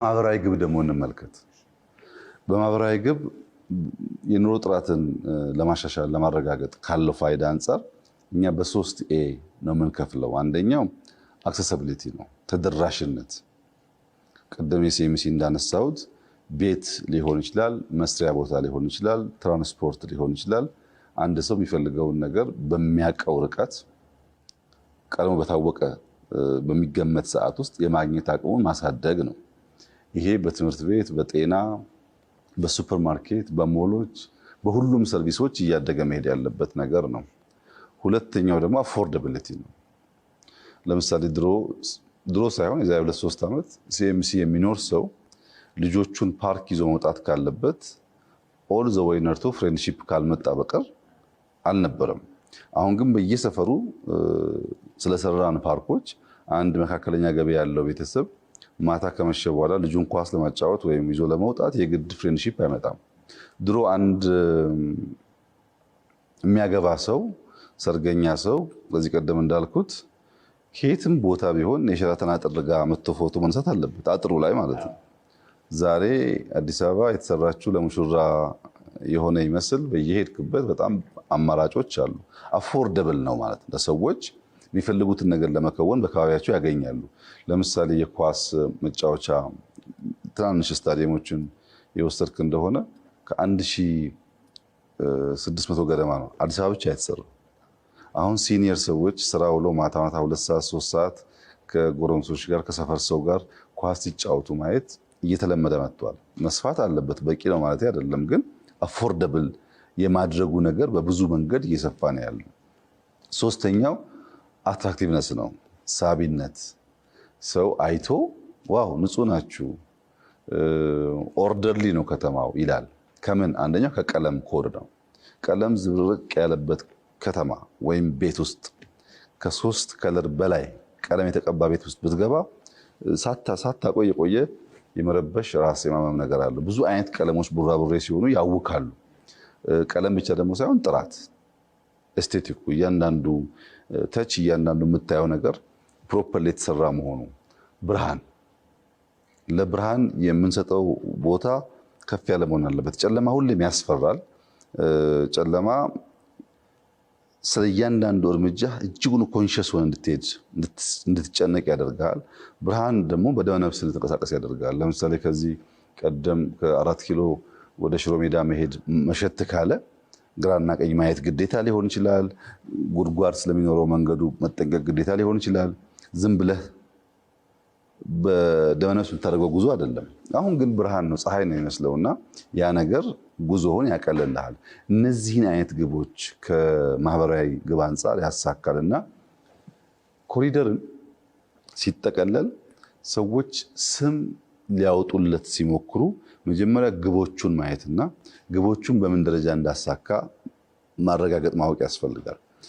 ማህበራዊ ግብ ደግሞ እንመልከት። በማህበራዊ ግብ የኑሮ ጥራትን ለማሻሻል ለማረጋገጥ ካለው ፋይዳ አንፃር እኛ በሶስት ኤ ነው የምንከፍለው። አንደኛው አክሰሲቢሊቲ ነው፣ ተደራሽነት። ቀደም የሲኤምሲ እንዳነሳሁት ቤት ሊሆን ይችላል፣ መስሪያ ቦታ ሊሆን ይችላል፣ ትራንስፖርት ሊሆን ይችላል። አንድ ሰው የሚፈልገውን ነገር በሚያውቀው ርቀት ቀድሞ በታወቀ በሚገመት ሰዓት ውስጥ የማግኘት አቅሙን ማሳደግ ነው። ይሄ በትምህርት ቤት፣ በጤና፣ በሱፐርማርኬት፣ በሞሎች፣ በሁሉም ሰርቪሶች እያደገ መሄድ ያለበት ነገር ነው። ሁለተኛው ደግሞ አፎርደቢሊቲ ነው። ለምሳሌ ድሮ ሳይሆን የዛሬ 2-3 ዓመት ሲኤምሲ የሚኖር ሰው ልጆቹን ፓርክ ይዞ መውጣት ካለበት ኦል ዘ ዌይ ነርቶ ፍሬንድሺፕ ካልመጣ በቀር አልነበረም። አሁን ግን በየሰፈሩ ስለሰራን ፓርኮች አንድ መካከለኛ ገቢ ያለው ቤተሰብ ማታ ከመሸ በኋላ ልጁን ኳስ ለማጫወት ወይም ይዞ ለመውጣት የግድ ፍሬንድሺፕ አይመጣም። ድሮ አንድ የሚያገባ ሰው፣ ሰርገኛ ሰው በዚህ ቀደም እንዳልኩት ከየትም ቦታ ቢሆን የሸራተን አጥር ጋር መጥቶ ፎቶ መነሳት አለበት፣ አጥሩ ላይ ማለት ነው። ዛሬ አዲስ አበባ የተሰራችው ለሙሽራ የሆነ ይመስል በየሄድክበት በጣም አማራጮች አሉ። አፎርደብል ነው ማለት ነው። ለሰዎች የሚፈልጉትን ነገር ለመከወን በአካባቢያቸው ያገኛሉ። ለምሳሌ የኳስ መጫወቻ ትናንሽ ስታዲየሞችን የወሰድክ እንደሆነ ከ1600 ገደማ ነው አዲስ አበባ ብቻ የተሰራ። አሁን ሲኒየር ሰዎች ስራ ውሎ ማታ 2 ሰዓት 3 ሰዓት ከጎረምሶች ጋር ከሰፈር ሰው ጋር ኳስ ሲጫወቱ ማየት እየተለመደ መጥቷል። መስፋት አለበት፣ በቂ ነው ማለት አይደለም፣ ግን አፎርደብል የማድረጉ ነገር በብዙ መንገድ እየሰፋ ነው ያለው። ሶስተኛው አትራክቲቭነስ ነው፣ ሳቢነት። ሰው አይቶ ዋው ንጹህ ናችሁ፣ ኦርደርሊ ነው ከተማው ይላል። ከምን? አንደኛው ከቀለም ኮድ ነው። ቀለም ዝብርቅ ያለበት ከተማ ወይም ቤት ውስጥ ከ3 ከለር በላይ ቀለም የተቀባ ቤት ውስጥ ብትገባ ሳታቆይ የቆየ የመረበሽ ራስ የማመም ነገር አለው። ብዙ አይነት ቀለሞች ቡራቡሬ ሲሆኑ ያውካሉ። ቀለም ብቻ ደግሞ ሳይሆን ጥራት፣ ኤስቴቲኩ፣ እያንዳንዱ ተች፣ እያንዳንዱ የምታየው ነገር ፕሮፐርሊ የተሰራ መሆኑ፣ ብርሃን፣ ለብርሃን የምንሰጠው ቦታ ከፍ ያለ መሆን አለበት። ጨለማ ሁሌም ያስፈራል። ጨለማ ስለ እያንዳንዱ እርምጃ እጅጉን ኮንሽስ ሆነ እንድትሄድ እንድትጨነቅ ያደርጋል። ብርሃን ደግሞ በደመ ነፍስ እንድትንቀሳቀስ ያደርጋል። ለምሳሌ ከዚህ ቀደም ከ4 ኪሎ ወደ ሽሮ ሜዳ መሄድ መሸት ካለ ግራና ቀኝ ማየት ግዴታ ሊሆን ይችላል። ጉድጓድ ስለሚኖረው መንገዱ መጠንቀቅ ግዴታ ሊሆን ይችላል። ዝም ብለህ በደመ ነፍስ የምታደርገው ጉዞ አይደለም። አሁን ግን ብርሃን ነው፣ ፀሐይ ነው የሚመስለውና ያ ነገር ጉዞውን ያቀልልሃል። እነዚህን አይነት ግቦች ከማህበራዊ ግብ አንጻር ያሳካልና ኮሪደርን ሲጠቀለል ሰዎች ስም ሊያወጡለት ሲሞክሩ መጀመሪያ ግቦቹን ማየትና ግቦቹን በምን ደረጃ እንዳሳካ ማረጋገጥ ማወቅ ያስፈልጋል።